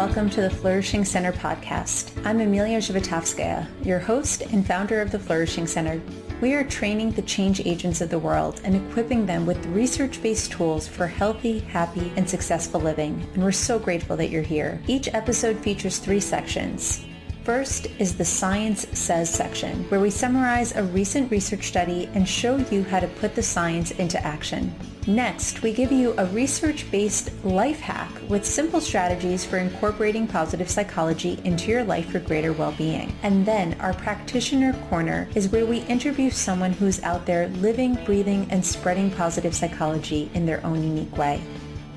welcome to the Flourishing Center podcast. I'm Emilia Zhivatovskaya, your host and founder of the Flourishing Center. We are training the change agents of the world and equipping them with research-based tools for healthy, happy, and successful living, and we're so grateful that you're here. Each episode features 3 sections. First is the Science Says section, where we summarize a recent research study and show you how to put the science into action. Next, we give you a research-based life hack with simple strategies for incorporating positive psychology into your life for greater well-being. And then our Practitioner Corner is where we interview someone who's out there living, breathing, and spreading positive psychology in their own unique way.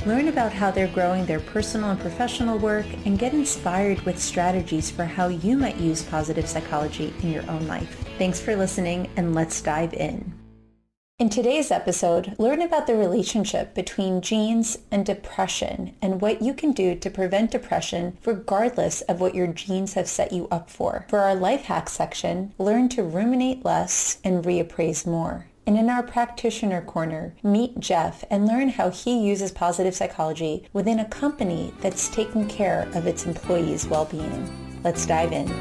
Learn about how they're growing their personal and professional work and get inspired with strategies for how you might use positive psychology in your own life. Thanks for listening, and let's dive in. In today's episode, learn about the relationship between genes and depression and what you can do to prevent depression regardless of what your genes have set you up for. For our life hack section, learn to ruminate less and reappraise more. And in our Practitioner Corner, meet Jeff and learn how he uses positive psychology within a company that's taking care of its employees' well-being. Let's dive in.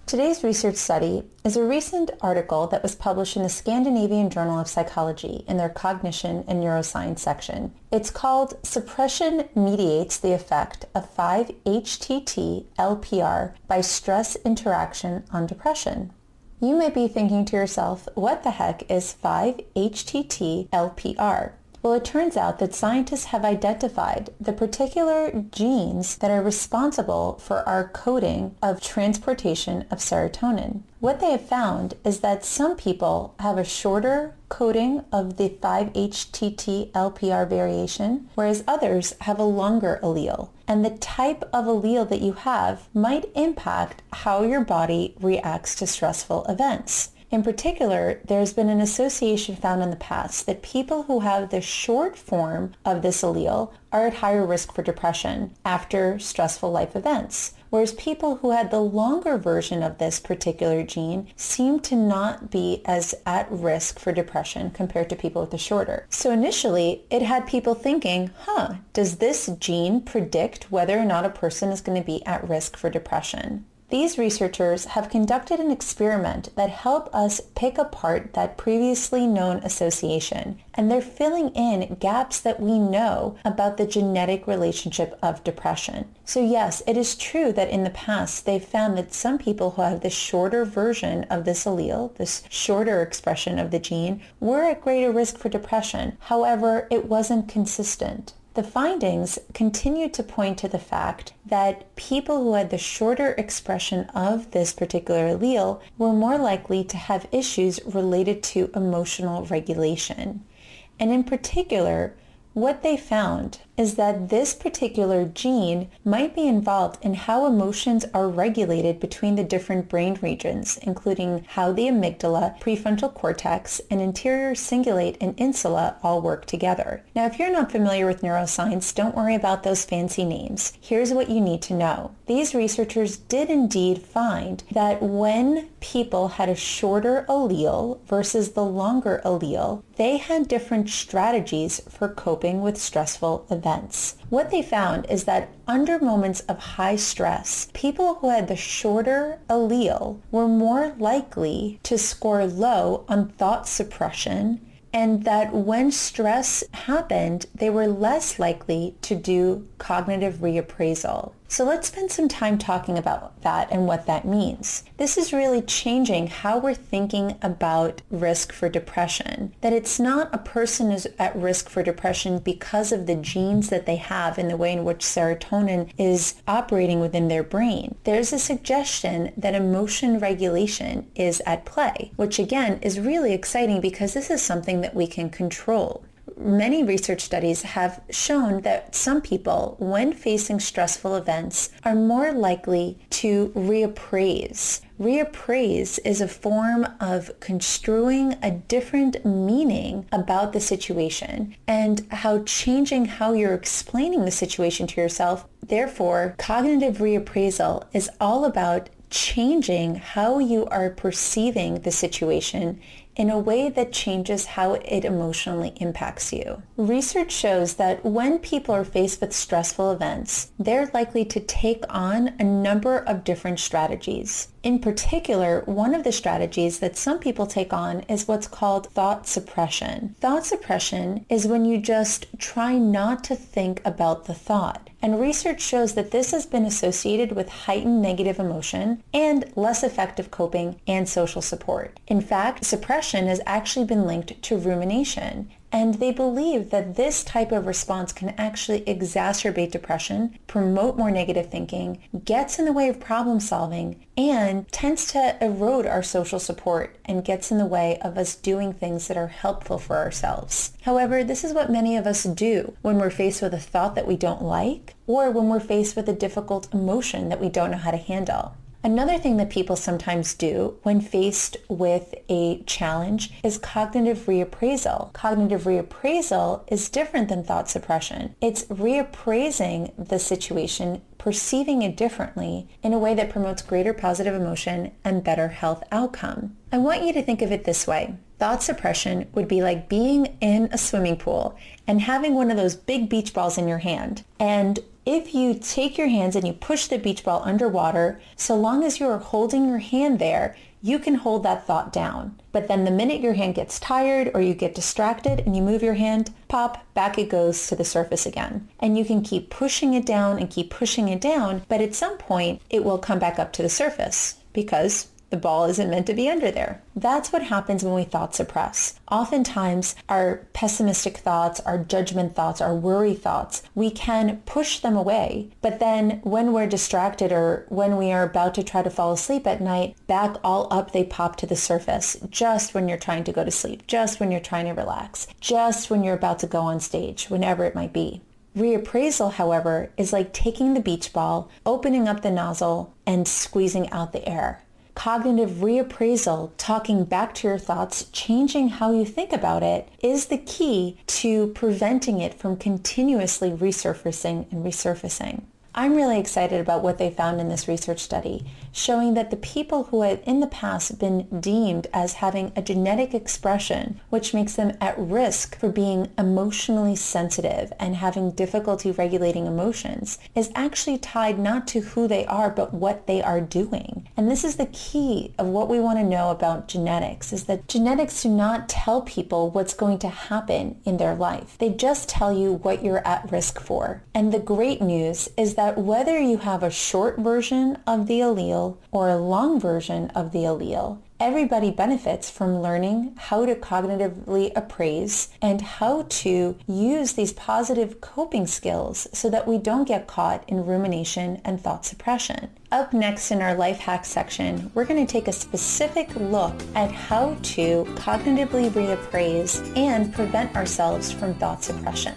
Today's research study is a recent article that was published in the Scandinavian Journal of Psychology in their Cognition and Neuroscience section. It's called Suppression Mediates the Effect of 5-HTT-LPR by Stress Interaction on Depression. You may be thinking to yourself, what the heck is 5-HTT-LPR? Well, it turns out that scientists have identified the particular genes that are responsible for our coding of transportation of serotonin. What they have found is that some people have a shorter coding of the 5-HTT-LPR variation, whereas others have a longer allele. And the type of allele that you have might impact how your body reacts to stressful events. In particular, there's been an association found in the past that people who have the short form of this allele are at higher risk for depression after stressful life events, whereas people who had the longer version of this particular gene seem to not be as at risk for depression compared to people with the shorter. So initially, it had people thinking, does this gene predict whether or not a person is going to be at risk for depression? These researchers have conducted an experiment that helped us pick apart that previously known association, and they're filling in gaps that we know about the genetic relationship of depression. So yes, it is true that in the past they've found that some people who have the shorter version of this allele, this shorter expression of the gene, were at greater risk for depression. However, it wasn't consistent. The findings continue to point to the fact that people who had the shorter expression of this particular allele were more likely to have issues related to emotional regulation. And in particular, what they found is that this particular gene might be involved in how emotions are regulated between the different brain regions, including how the amygdala, prefrontal cortex, and anterior cingulate and insula all work together. Now, if you're not familiar with neuroscience, don't worry about those fancy names. Here's what you need to know. These researchers did indeed find that when people had a shorter allele versus the longer allele, they had different strategies for coping with stressful events. What they found is that under moments of high stress, people who had the shorter allele were more likely to score low on thought suppression, and that when stress happened, they were less likely to do cognitive reappraisal. So let's spend some time talking about that and what that means. This is really changing how we're thinking about risk for depression. That it's not a person is at risk for depression because of the genes that they have in the way in which serotonin is operating within their brain. There's a suggestion that emotion regulation is at play, which again is really exciting because this is something that we can control. Many research studies have shown that some people, when facing stressful events, are more likely to reappraise. Reappraise is a form of construing a different meaning about the situation and how changing how you're explaining the situation to yourself. Therefore, cognitive reappraisal is all about changing how you are perceiving the situation in a way that changes how it emotionally impacts you. Research shows that when people are faced with stressful events, they're likely to take on a number of different strategies. In particular, one of the strategies that some people take on is what's called thought suppression. Thought suppression is when you just try not to think about the thought. And research shows that this has been associated with heightened negative emotion and less effective coping and social support. In fact, suppression has actually been linked to rumination. And they believe that this type of response can actually exacerbate depression, promote more negative thinking, gets in the way of problem solving, and tends to erode our social support and gets in the way of us doing things that are helpful for ourselves. However, this is what many of us do when we're faced with a thought that we don't like, or when we're faced with a difficult emotion that we don't know how to handle. Another thing that people sometimes do when faced with a challenge is cognitive reappraisal. Cognitive reappraisal is different than thought suppression. It's reappraising the situation, perceiving it differently in a way that promotes greater positive emotion and better health outcome. I want you to think of it this way. Thought suppression would be like being in a swimming pool and having one of those big beach balls in your hand. And if you take your hands and you push the beach ball underwater, so long as you are holding your hand there, you can hold that thought down. But then the minute your hand gets tired or you get distracted and you move your hand, pop, back it goes to the surface again. And you can keep pushing it down and keep pushing it down, but at some point it will come back up to the surface because the ball isn't meant to be under there. That's what happens when we thought suppress. Oftentimes, our pessimistic thoughts, our judgment thoughts, our worry thoughts, we can push them away. But then when we're distracted or when we are about to try to fall asleep at night, back all up they pop to the surface just when you're trying to go to sleep, just when you're trying to relax, just when you're about to go on stage, whenever it might be. Reappraisal, however, is like taking the beach ball, opening up the nozzle, and squeezing out the air. Cognitive reappraisal, talking back to your thoughts, changing how you think about it, is the key to preventing it from continuously resurfacing and resurfacing. I'm really excited about what they found in this research study, showing that the people who had in the past been deemed as having a genetic expression, which makes them at risk for being emotionally sensitive and having difficulty regulating emotions, is actually tied not to who they are, but what they are doing. And this is the key of what we want to know about genetics, is that genetics do not tell people what's going to happen in their life. They just tell you what you're at risk for. And the great news is that whether you have a short version of the allele or a long version of the allele, everybody benefits from learning how to cognitively appraise and how to use these positive coping skills so that we don't get caught in rumination and thought suppression. Up next in our life hack section, we're going to take a specific look at how to cognitively reappraise and prevent ourselves from thought suppression.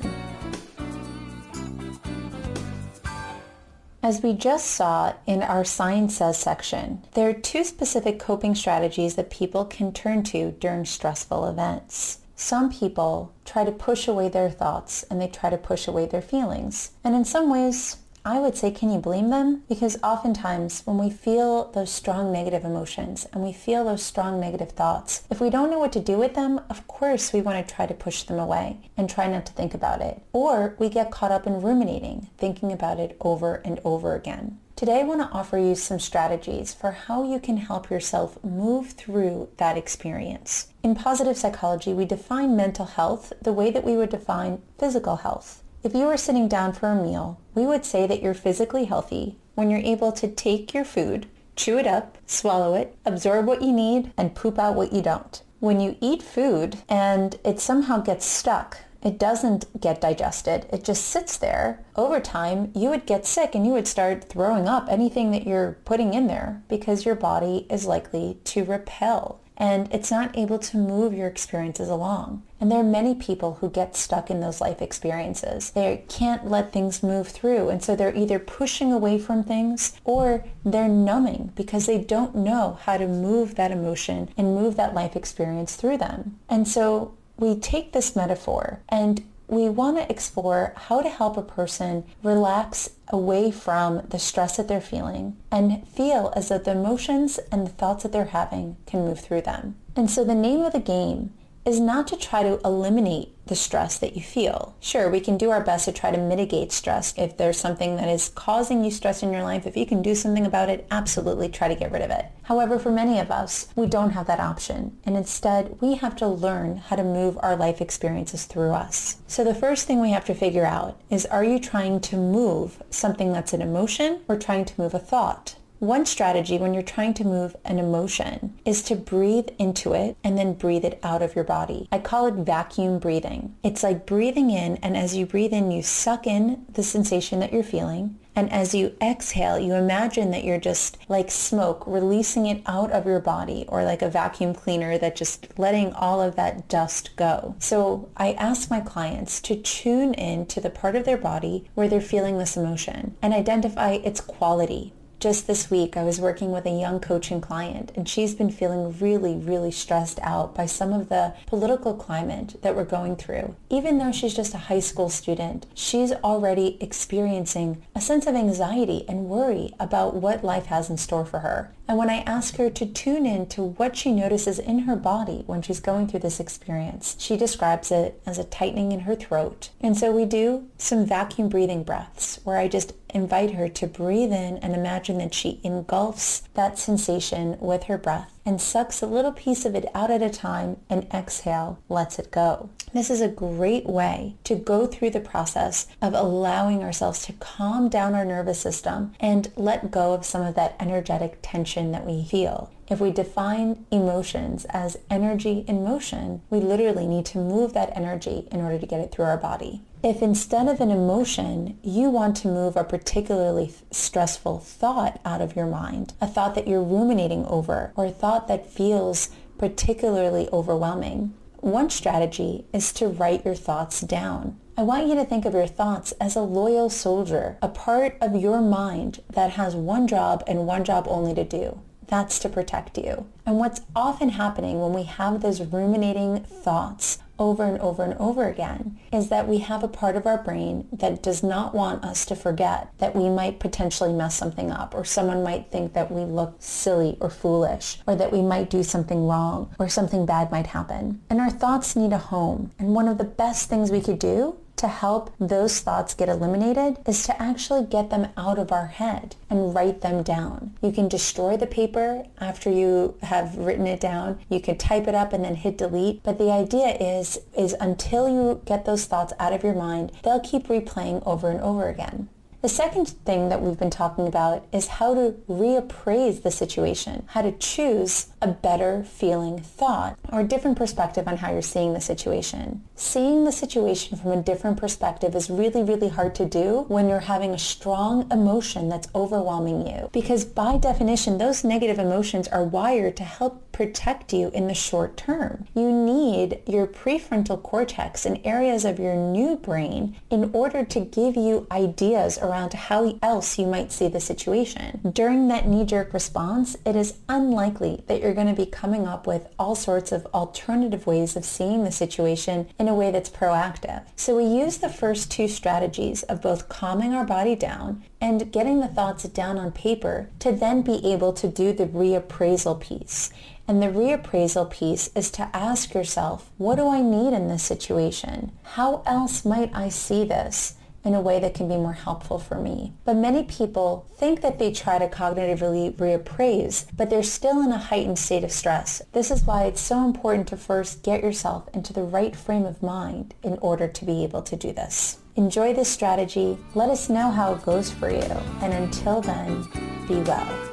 As we just saw in our Science Says section, there are two specific coping strategies that people can turn to during stressful events. Some people try to push away their thoughts and they try to push away their feelings. And in some ways, I would say, can you blame them? Because oftentimes when we feel those strong negative emotions and we feel those strong negative thoughts, if we don't know what to do with them, of course we want to try to push them away and try not to think about it. Or we get caught up in ruminating, thinking about it over and over again. Today I want to offer you some strategies for how you can help yourself move through that experience. In positive psychology, we define mental health the way that we would define physical health. If you were sitting down for a meal, we would say that you're physically healthy when you're able to take your food, chew it up, swallow it, absorb what you need, and poop out what you don't. When you eat food and it somehow gets stuck, it doesn't get digested, it just sits there, over time you would get sick and you would start throwing up anything that you're putting in there because your body is likely to repel. And it's not able to move your experiences along. And there are many people who get stuck in those life experiences. They can't let things move through, and so they're either pushing away from things or they're numbing because they don't know how to move that emotion and move that life experience through them. And so we take this metaphor and we want to explore how to help a person relax away from the stress that they're feeling and feel as though the emotions and the thoughts that they're having can move through them. And so the name of the game is not to try to eliminate the stress that you feel. Sure, we can do our best to try to mitigate stress. If there's something that is causing you stress in your life, if you can do something about it, absolutely try to get rid of it. However, for many of us, we don't have that option. And instead, we have to learn how to move our life experiences through us. So the first thing we have to figure out is, are you trying to move something that's an emotion or trying to move a thought? One strategy when you're trying to move an emotion is to breathe into it and then breathe it out of your body. I call it vacuum breathing. It's like breathing in, and as you breathe in, you suck in the sensation that you're feeling. And as you exhale, you imagine that you're just like smoke, releasing it out of your body, or like a vacuum cleaner that just letting all of that dust go. So I ask my clients to tune in to the part of their body where they're feeling this emotion and identify its quality. Just this week, I was working with a young coaching client, and she's been feeling really, really stressed out by some of the political climate that we're going through. Even though she's just a high school student, she's already experiencing a sense of anxiety and worry about what life has in store for her. And when I ask her to tune in to what she notices in her body when she's going through this experience, she describes it as a tightening in her throat. And so we do some vacuum breathing breaths where I just invite her to breathe in and imagine that she engulfs that sensation with her breath and sucks a little piece of it out at a time, and exhale, lets it go. This is a great way to go through the process of allowing ourselves to calm down our nervous system and let go of some of that energetic tension that we feel. If we define emotions as energy in motion, we literally need to move that energy in order to get it through our body. If instead of an emotion, you want to move a particularly stressful thought out of your mind, a thought that you're ruminating over, or a thought that feels particularly overwhelming, one strategy is to write your thoughts down. I want you to think of your thoughts as a loyal soldier, a part of your mind that has one job and one job only to do. That's to protect you. And what's often happening when we have those ruminating thoughts over and over and over again is that we have a part of our brain that does not want us to forget that we might potentially mess something up, or someone might think that we look silly or foolish, or that we might do something wrong, or something bad might happen. And our thoughts need a home. And one of the best things we could do to help those thoughts get eliminated is to actually get them out of our head and write them down. You can destroy the paper after you have written it down. You could type it up and then hit delete. But the idea is until you get those thoughts out of your mind, they'll keep replaying over and over again. The second thing that we've been talking about is how to reappraise the situation, how to choose a better feeling thought or a different perspective on how you're seeing the situation. Seeing the situation from a different perspective is really, really hard to do when you're having a strong emotion that's overwhelming you, because by definition, those negative emotions are wired to help protect you in the short term. You need your prefrontal cortex and areas of your new brain in order to give you ideas around how else you might see the situation. During that knee-jerk response, it is unlikely that you're going to be coming up with all sorts of alternative ways of seeing the situation in a way that's proactive. So we use the first two strategies of both calming our body down and getting the thoughts down on paper to then be able to do the reappraisal piece. And the reappraisal piece is to ask yourself, what do I need in this situation? How else might I see this in a way that can be more helpful for me? But many people think that they try to cognitively reappraise, but they're still in a heightened state of stress. This is why it's so important to first get yourself into the right frame of mind in order to be able to do this. Enjoy this strategy. Let us know how it goes for you. And until then, be well.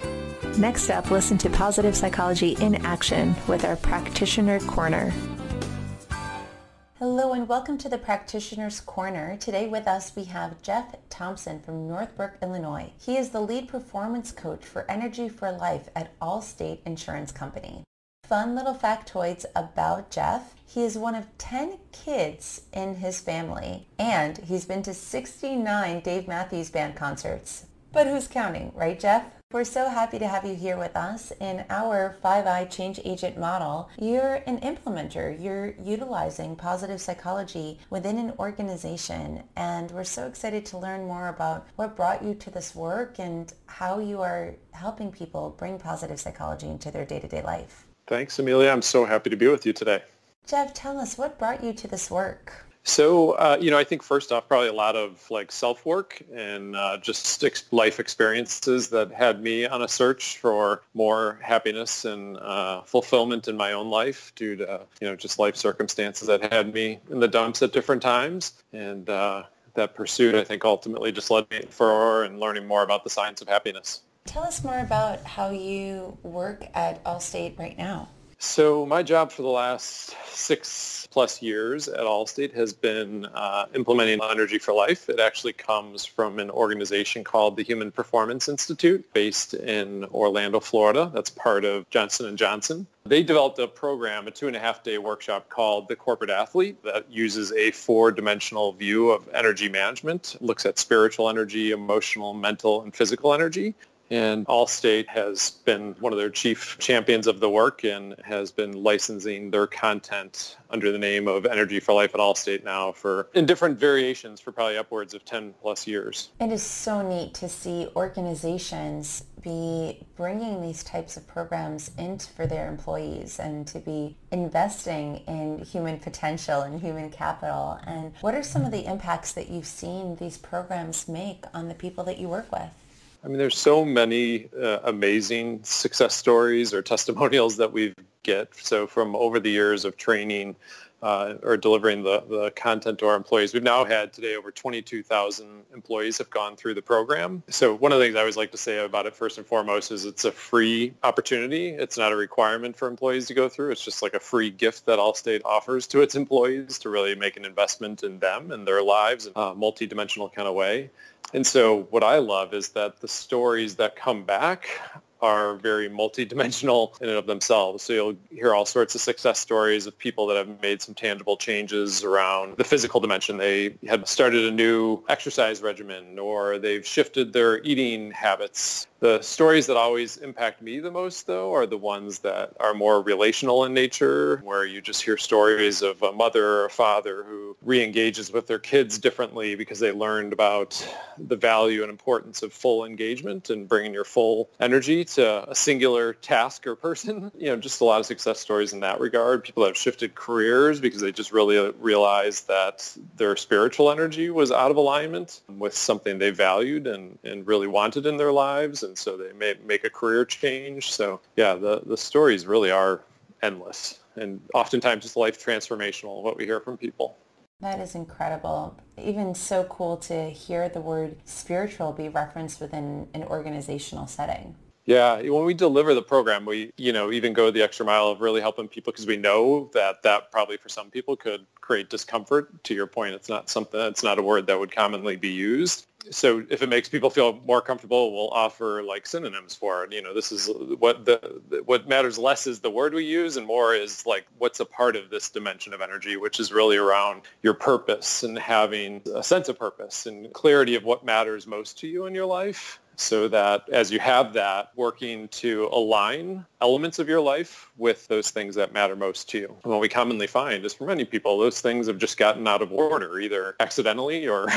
Next up, listen to Positive Psychology in Action with our Practitioner Corner. Hello and welcome to the Practitioner's Corner. Today with us we have Jeff Thompson from Northbrook, Illinois. He is the lead performance coach for Energy for Life at Allstate Insurance Company. Fun little factoids about Jeff. He is one of 10 kids in his family, and he's been to 69 Dave Matthews Band concerts. But who's counting, right, Jeff? We're so happy to have you here with us. In our 5I Change Agent model, you're an implementer. You're utilizing positive psychology within an organization. And we're so excited to learn more about what brought you to this work and how you are helping people bring positive psychology into their day-to-day life. Thanks, Amelia. I'm so happy to be with you today. Jeff, tell us, what brought you to this work? So, I think first off, probably a lot of self-work and just life experiences that had me on a search for more happiness and fulfillment in my own life due to, just life circumstances that had me in the dumps at different times. And that pursuit, I think, ultimately just led me for and learning more about the science of happiness. Tell us more about how you work at Allstate right now. So my job for the last 6+ years at Allstate has been implementing Energy for Life. It actually comes from an organization called the Human Performance Institute based in Orlando, Florida. That's part of Johnson & Johnson. They developed a program, a 2.5-day workshop called The Corporate Athlete that uses a 4-dimensional view of energy management. It looks at spiritual energy, emotional, mental, and physical energy. And Allstate has been one of their chief champions of the work and has been licensing their content under the name of Energy for Life at Allstate now in different variations for probably upwards of 10+ years. It is so neat to see organizations be bringing these types of programs in for their employees and to be investing in human potential and human capital. And what are some of the impacts that you've seen these programs make on the people that you work with? I mean, there's so many amazing success stories or testimonials that we get. So from over the years of training or delivering the content to our employees, we've now had today over 22,000 employees have gone through the program. So one of the things I always like to say about it first and foremost is it's a free opportunity. It's not a requirement for employees to go through. It's just like a free gift that Allstate offers to its employees to really make an investment in them and their lives in a multidimensional kind of way. And so what I love is that the stories that come back are very multidimensional in and of themselves. So you'll hear all sorts of success stories of people that have made some tangible changes around the physical dimension. They had started a new exercise regimen or they've shifted their eating habits. The stories that always impact me the most, though, are the ones that are more relational in nature, where you just hear stories of a mother or a father who re-engages with their kids differently because they learned about the value and importance of full engagement and bringing your full energy to a singular task or person. Just a lot of success stories in that regard. People that have shifted careers because they just really realized that their spiritual energy was out of alignment with something they valued and really wanted in their lives. And so they may make a career change. So yeah, the stories really are endless and oftentimes just life transformational, what we hear from people. That is incredible. Even so cool to hear the word spiritual be referenced within an organizational setting. Yeah, when we deliver the program, we, even go the extra mile of really helping people because we know that probably for some people could create discomfort. To your point, it's not a word that would commonly be used. So if it makes people feel more comfortable, we'll offer synonyms for it. This is what matters less is the word we use and more is what's a part of this dimension of energy, which is really around your purpose and having a sense of purpose and clarity of what matters most to you in your life. So that as you have that, working to align elements of your life with those things that matter most to you. And what we commonly find is for many people, those things have just gotten out of order, either accidentally or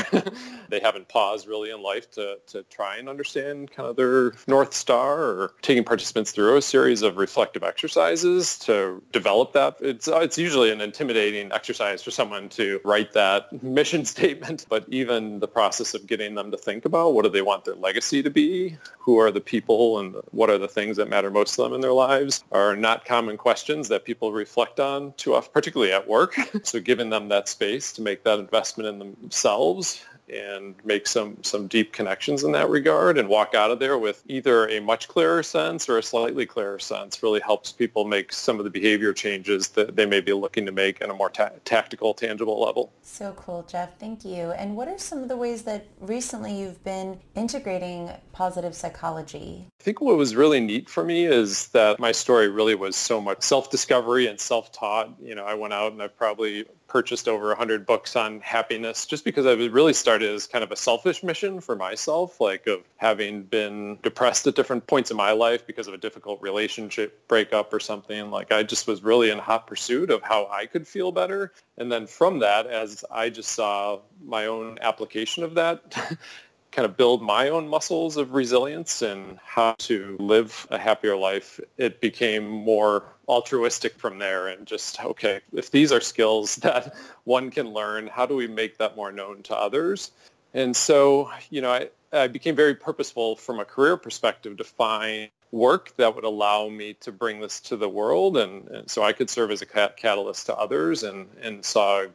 they haven't paused really in life to try and understand kind of their North Star, or taking participants through a series of reflective exercises to develop that. It's usually an intimidating exercise for someone to write that mission statement, but even the process of getting them to think about what do they want their legacy to be, who are the people, and what are the things that matter most to them in their lives are not common questions that people reflect on too often, particularly at work. So giving them that space to make that investment in themselves and make some deep connections in that regard and walk out of there with either a much clearer sense or a slightly clearer sense really helps people make some of the behavior changes that they may be looking to make on a more tactical, tangible level. So cool, Jeff. Thank you. And what are some of the ways that recently you've been integrating positive psychology? I think what was really neat for me is that my story really was so much self-discovery and self-taught. I went out and I've probably purchased over 100 books on happiness just because I really started as kind of a selfish mission for myself, like of having been depressed at different points in my life because of a difficult relationship breakup or something. Like I just was really in hot pursuit of how I could feel better. And then from that, as I just saw my own application of that, kind of build my own muscles of resilience and how to live a happier life, it became more altruistic from there and just, okay, if these are skills that one can learn, how do we make that more known to others? And so, I became very purposeful from a career perspective to find work that would allow me to bring this to the world and so I could serve as a catalyst to others and saw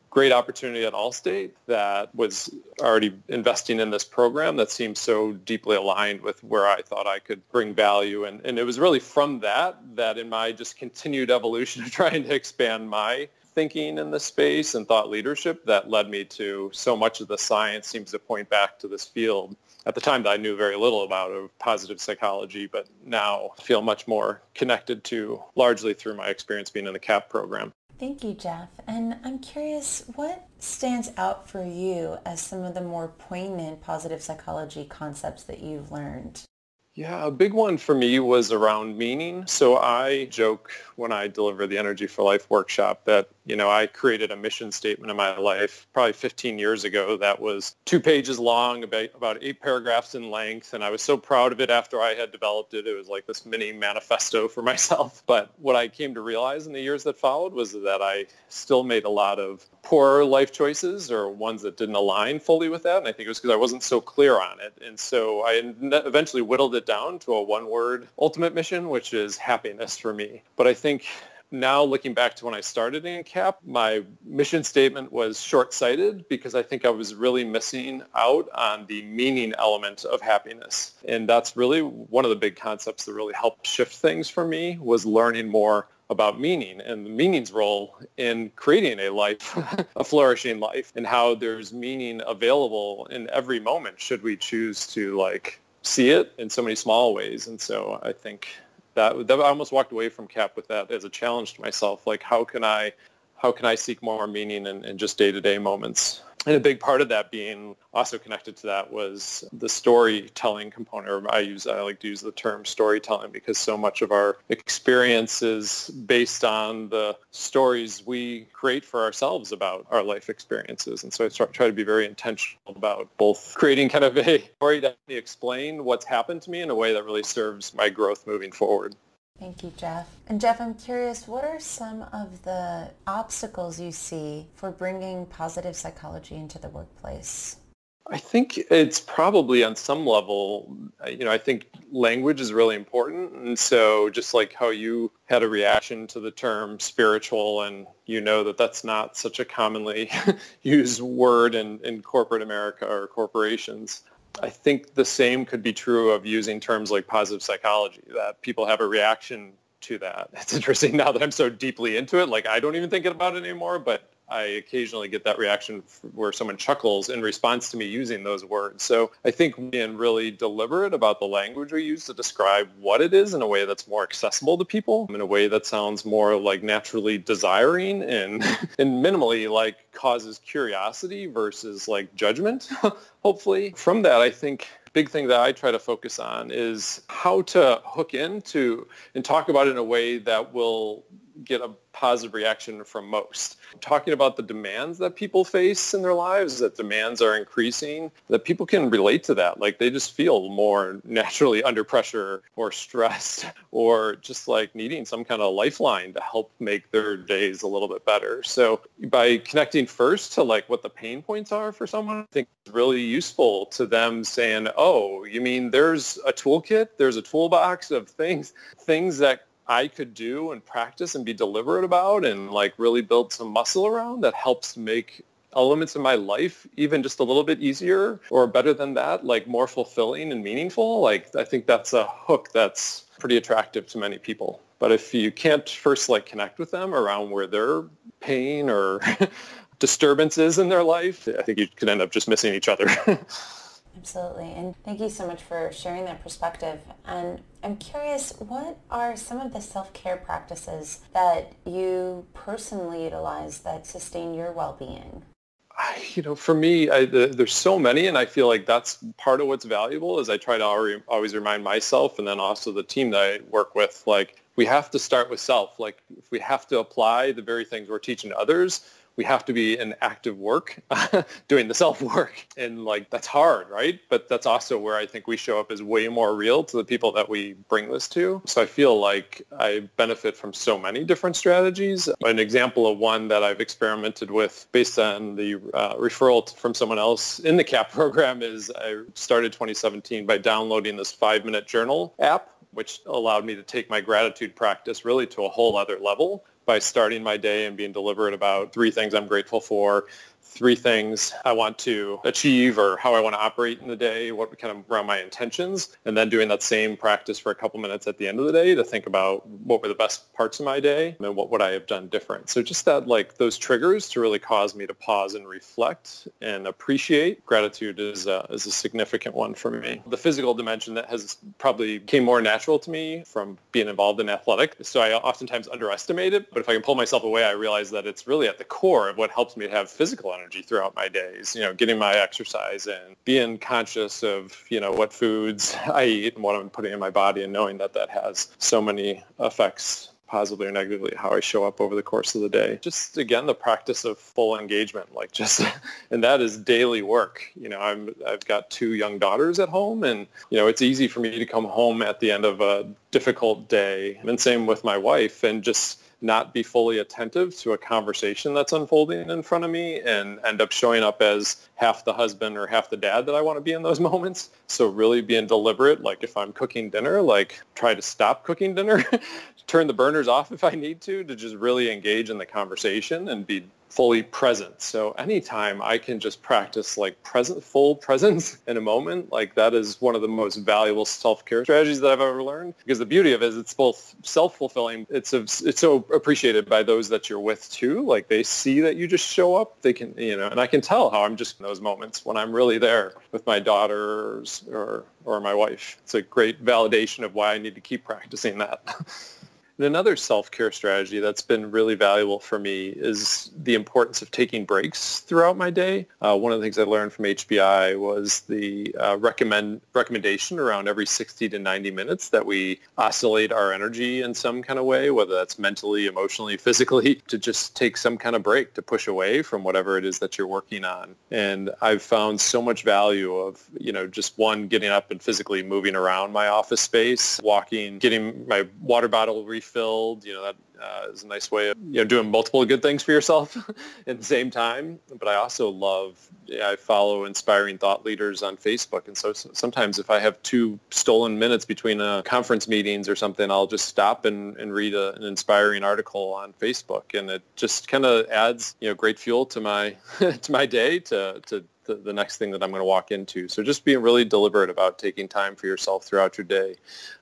great opportunity at Allstate that was already investing in this program that seemed so deeply aligned with where I thought I could bring value. And it was really from that in my just continued evolution of trying to expand my thinking in this space and thought leadership that led me to so much of the science seems to point back to this field. At the time that I knew very little about of positive psychology, but now feel much more connected to largely through my experience being in the CAP program. Thank you, Jeff. And I'm curious, what stands out for you as some of the more poignant positive psychology concepts that you've learned? Yeah, a big one for me was around meaning. So I joke when I deliver the Energy for Life workshop that, I created a mission statement in my life probably 15 years ago that was 2 pages long, about 8 paragraphs in length. And I was so proud of it after I had developed it. It was like this mini manifesto for myself. But what I came to realize in the years that followed was that I still made a lot of poor life choices or ones that didn't align fully with that. And I think it was because I wasn't so clear on it. And so I eventually whittled it down to a one-word ultimate mission, which is happiness for me. But I think now looking back to when I started in CAP, my mission statement was short-sighted because I think I was really missing out on the meaning element of happiness. And that's really one of the big concepts that really helped shift things for me was learning more about meaning and the meaning's role in creating a life, a flourishing life, and how there's meaning available in every moment should we choose to see it in so many small ways. And so I think that I almost walked away from CAP with that as a challenge to myself. Like, how can I seek more meaning in just day-to-day moments? And a big part of that being also connected to that was the storytelling component. I like to use the term storytelling because so much of our experience is based on the stories we create for ourselves about our life experiences. And so I try to be very intentional about both creating kind of a story to explain what's happened to me in a way that really serves my growth moving forward. Thank you, Jeff. And Jeff, I'm curious, what are some of the obstacles you see for bringing positive psychology into the workplace? I think it's probably on some level, I think language is really important. And so just like how you had a reaction to the term spiritual and that's not such a commonly used word in corporate America or corporations, I think the same could be true of using terms like positive psychology, that people have a reaction to that. It's interesting now that I'm so deeply into it, I don't even think about it anymore, but I occasionally get that reaction where someone chuckles in response to me using those words. So I think being really deliberate about the language we use to describe what it is in a way that's more accessible to people, in a way that sounds more naturally desiring and minimally causes curiosity versus judgment, hopefully. From that, I think big thing that I try to focus on is how to hook into and talk about it in a way that will get a positive reaction from most. Talking about the demands that people face in their lives, that demands are increasing, that people can relate to that. They just feel more naturally under pressure or stressed or just needing some kind of lifeline to help make their days a little bit better. So by connecting first to what the pain points are for someone, I think it's really useful to them saying, oh, you mean there's a toolkit, there's a toolbox of things that I could do and practice and be deliberate about and really build some muscle around that helps make elements in my life even just a little bit easier or better than that, more fulfilling and meaningful. I think that's a hook that's pretty attractive to many people. But if you can't first connect with them around where their pain or disturbance is in their life, I think you could end up just missing each other. Absolutely. And thank you so much for sharing that perspective. And I'm curious, what are some of the self-care practices that you personally utilize that sustain your well-being? For me, there's so many, and I feel like that's part of what's valuable is I try to always remind myself and then also the team that I work with, like, we have to start with self. Like, if we have to apply the very things we're teaching others, we have to be in active work doing the self-work. And like, that's hard, right? But that's also where I think we show up as way more real to the people that we bring this to. So I feel like I benefit from so many different strategies. An example of one that I've experimented with based on the referral from someone else in the CAP program is I started 2017 by downloading this 5-minute journal app, which allowed me to take my gratitude practice really to a whole other level by starting my day and being deliberate about 3 things I'm grateful for, 3 things I want to achieve or how I want to operate in the day, what kind of around my intentions, and then doing that same practice for a couple minutes at the end of the day to think about what were the best parts of my day and what would I have done different. So just that, like, those triggers to really cause me to pause and reflect and appreciate. Gratitude is a significant one for me. The physical dimension that has probably came more natural to me from being involved in athletics. So I oftentimes underestimate it, but if I can pull myself away, I realize that it's really at the core of what helps me to have physical energy throughout my days, getting my exercise and being conscious of, what foods I eat and what I'm putting in my body and knowing that that has so many effects positively or negatively how I show up over the course of the day. Just again, the practice of full engagement, and that is daily work. I've got 2 young daughters at home, and it's easy for me to come home at the end of a difficult day, and same with my wife, and just not be fully attentive to a conversation that's unfolding in front of me and end up showing up as half the husband or half the dad that I want to be in those moments. So really being deliberate, like if I'm cooking dinner, like try to stop cooking dinner, turn the burners off if I need to just really engage in the conversation and be fully present. So anytime I can just practice like full presence in a moment, like that is one of the most valuable self-care strategies that I've ever learned. Because the beauty of it is it's both self-fulfilling. It's so appreciated by those that you're with too. Like they see that you just show up. They can, and I can tell how I'm just in those moments when I'm really there with my daughters or my wife. It's a great validation of why I need to keep practicing that. And another self-care strategy that's been really valuable for me is the importance of taking breaks throughout my day. One of the things I learned from HBI was the recommendation around every 60 to 90 minutes that we oscillate our energy in some kind of way, whether that's mentally, emotionally, physically, to just take some kind of break to push away from whatever it is that you're working on. And I've found so much value of, just one, getting up and physically moving around my office space, walking, getting my water bottle refilled. That is a nice way of doing multiple good things for yourself at the same time. But I also I follow inspiring thought leaders on Facebook, and so sometimes if I have 2 stolen minutes between conference meetings or something, I'll just stop and read an inspiring article on Facebook, and it just kind of adds great fuel to my to my day to the next thing that I'm going to walk into. So just being really deliberate about taking time for yourself throughout your day,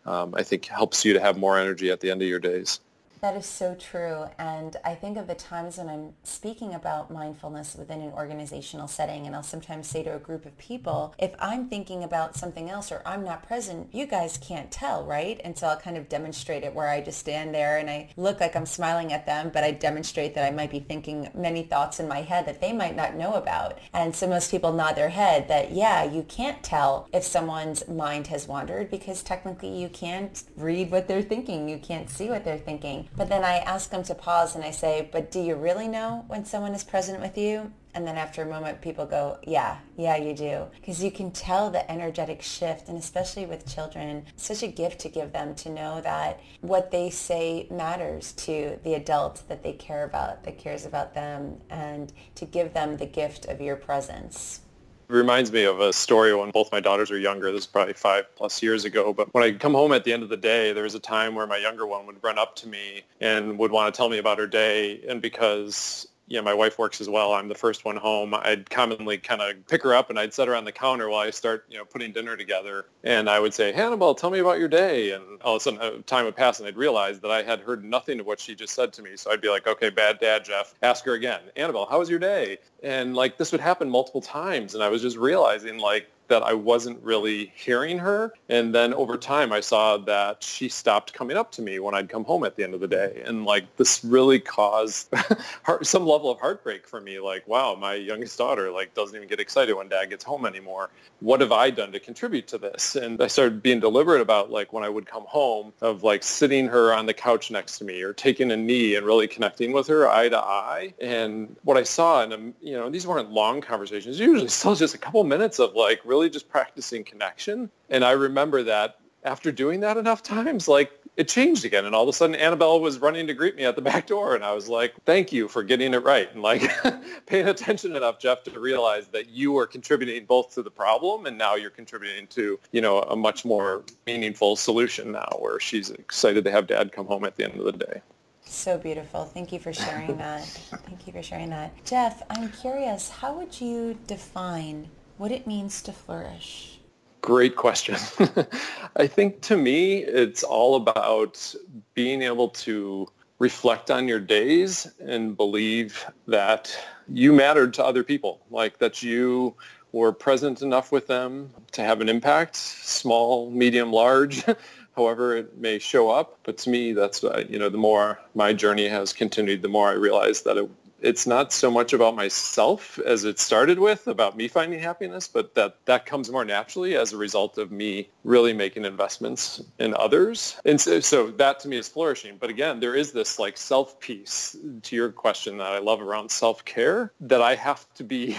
I think helps you to have more energy at the end of your days. That is so true. And I think of the times when I'm speaking about mindfulness within an organizational setting, and I'll sometimes say to a group of people, if I'm thinking about something else or I'm not present, you guys can't tell, right? And so I'll kind of demonstrate it where I just stand there and I look like I'm smiling at them, but I demonstrate that I might be thinking many thoughts in my head that they might not know about. And so most people nod their head that, yeah, you can't tell if someone's mind has wandered because technically you can't read what they're thinking. You can't see what they're thinking. But then I ask them to pause and I say, but do you really know when someone is present with you? And then after a moment, people go, yeah, you do. Because you can tell the energetic shift, and especially with children, it's such a gift to give them to know that what they say matters to the adult that they care about, that cares about them, and to give them the gift of your presence. It reminds me of a story when both my daughters were younger. This is probably 5+ years ago. But when I come home at the end of the day, there was a time where my younger one would run up to me and would want to tell me about her day. And because my wife works as well, I'm the first one home, I'd commonly kind of pick her up and I'd set her on the counter while I start, putting dinner together. And I would say, Hannibal, tell me about your day. And all of a sudden, time would pass and I'd realize that I had heard nothing of what she just said to me. So I'd be like, okay, bad dad, Jeff. Ask her again. Annabelle, how was your day? And this would happen multiple times. And I was just realizing that I wasn't really hearing her. And then over time, I saw that she stopped coming up to me when I'd come home at the end of the day. And like this really caused some level of heartbreak for me. Like, wow, my youngest daughter like doesn't even get excited when dad gets home anymore. What have I done to contribute to this? And I started being deliberate about like when I would come home of like sitting her on the couch next to me or taking a knee and really connecting with her eye to eye. And what I saw, and these weren't long conversations, usually still just a couple minutes of like really just practicing connection. And I remember that after doing that enough times, like it changed again. And all of a sudden Annabelle was running to greet me at the back door. And I was like, thank you for getting it right. And like paying attention enough, Jeff, to realize that you were contributing both to the problem and now you're contributing to, a much more meaningful solution now where she's excited to have dad come home at the end of the day. So beautiful. Thank you for sharing that. Thank you for sharing that. Jeff, I'm curious, how would you define what it means to flourish? Great question. I think to me, it's all about being able to reflect on your days and believe that you mattered to other people, like that you were present enough with them to have an impact, small, medium, large, however it may show up. But to me, that's, the more my journey has continued, the more I realize that it's not so much about myself as it started with, about me finding happiness, but that comes more naturally as a result of me really making investments in others. And so that to me is flourishing. But again, there is this like self piece to your question that I love around self-care, that I have to be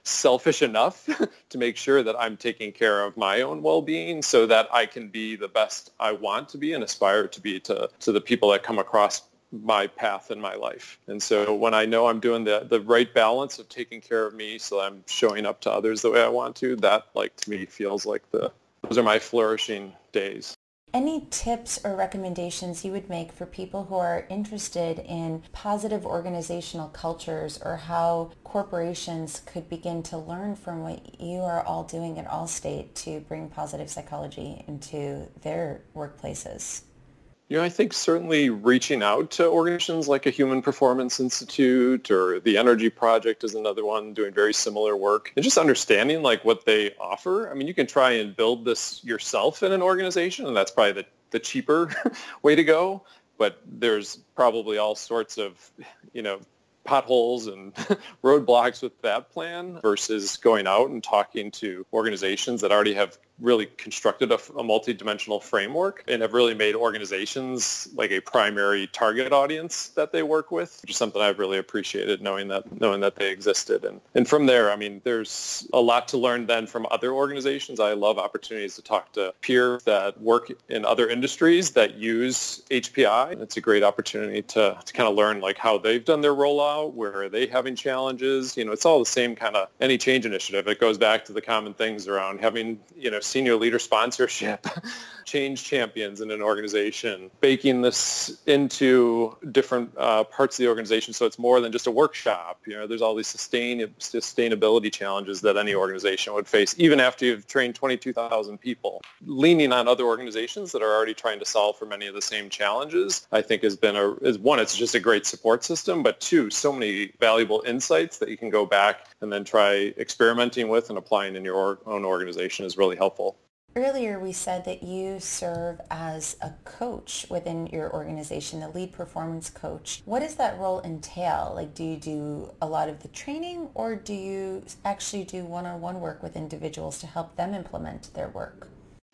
selfish enough to make sure that I'm taking care of my own well-being so that I can be the best I want to be and aspire to be to the people that come across my path in my life. And so when I know I'm doing the right balance of taking care of me so I'm showing up to others the way I want to, that like to me feels like those are my flourishing days. Any tips or recommendations you would make for people who are interested in positive organizational cultures or how corporations could begin to learn from what you are all doing at Allstate to bring positive psychology into their workplaces? I think certainly reaching out to organizations like a Human Performance Institute or the Energy Project is another one doing very similar work, and just understanding like what they offer. I mean, you can try and build this yourself in an organization, and that's probably the cheaper way to go, but there's probably all sorts of, potholes and roadblocks with that plan versus going out and talking to organizations that already have really constructed a multidimensional framework and have really made organizations like a primary target audience that they work with, which is something I've really appreciated knowing that they existed. And from there, I mean, there's a lot to learn then from other organizations. I love opportunities to talk to peers that work in other industries that use HPI. It's a great opportunity to kind of learn like how they've done their rollout, where are they having challenges. It's all the same kind of any change initiative. It goes back to the common things around having, senior leader sponsorship, change champions in an organization, baking this into different parts of the organization so it's more than just a workshop. There's all these sustainability challenges that any organization would face, even after you've trained 22,000 people. Leaning on other organizations that are already trying to solve for many of the same challenges, I think is one, it's just a great support system, but two, so many valuable insights that you can go back and then try experimenting with and applying in your own organization is really helpful. Earlier, we said that you serve as a coach within your organization, the lead performance coach. What does that role entail? Like, do you do a lot of the training, or do you actually do one-on-one work with individuals to help them implement their work?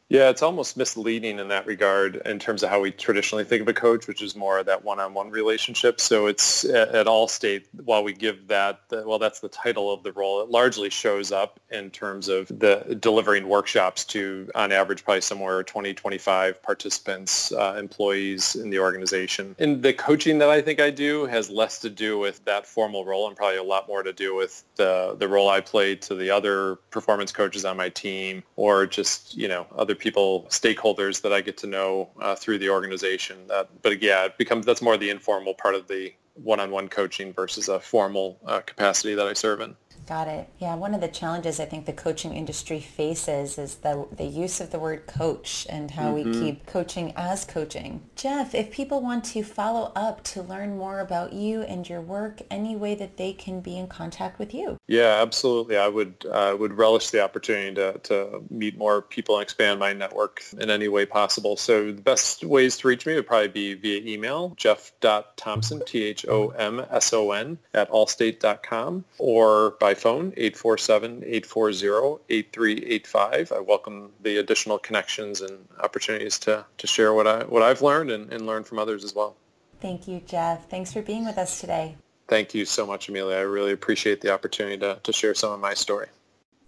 Yeah, it's almost misleading in that regard in terms of how we traditionally think of a coach, which is more of that one-on-one relationship. So it's at Allstate, while we give that's the title of the role, it largely shows up in terms of the delivering workshops to, on average, probably somewhere 20, 25 participants, employees in the organization. And the coaching that I think I do has less to do with that formal role and probably a lot more to do with the role I play to the other performance coaches on my team, or just, other people, stakeholders that I get to know through the organization. That's more the informal part of the one-on-one coaching versus a formal capacity that I serve in. Got it. Yeah, one of the challenges I think the coaching industry faces is the use of the word coach and how we keep coaching as coaching. Jeff, if people want to follow up to learn more about you and your work, any way that they can be in contact with you? Yeah, absolutely. I would relish the opportunity to meet more people and expand my network in any way possible. So the best ways to reach me would probably be via email, jeff.thompson, THOMSON, @allstate.com, or by phone, 847-840-8385. I welcome the additional connections and opportunities to share what I've learned and learn from others as well. Thank you, Jeff. Thanks for being with us today. Thank you so much, Amelia. I really appreciate the opportunity to share some of my story.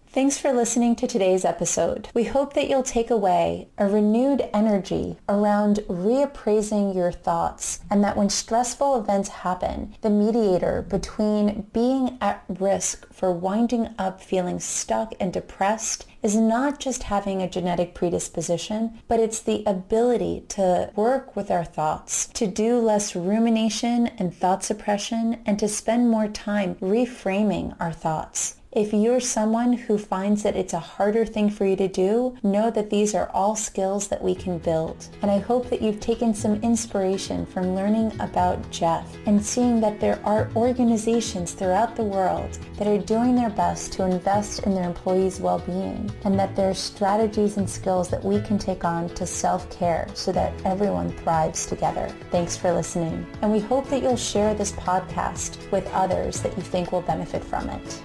Thanks for listening to today's episode. We hope that you'll take away a renewed energy around reappraising your thoughts, and that when stressful events happen, the mediator between being at risk for winding up feeling stuck and depressed is not just having a genetic predisposition, but it's the ability to work with our thoughts, to do less rumination and thought suppression, and to spend more time reframing our thoughts. If you're someone who finds that it's a harder thing for you to do, know that these are all skills that we can build. And I hope that you've taken some inspiration from learning about Jeff and seeing that there are organizations throughout the world that are doing their best to invest in their employees' well-being, and that there are strategies and skills that we can take on to self-care so that everyone thrives together. Thanks for listening. And we hope that you'll share this podcast with others that you think will benefit from it.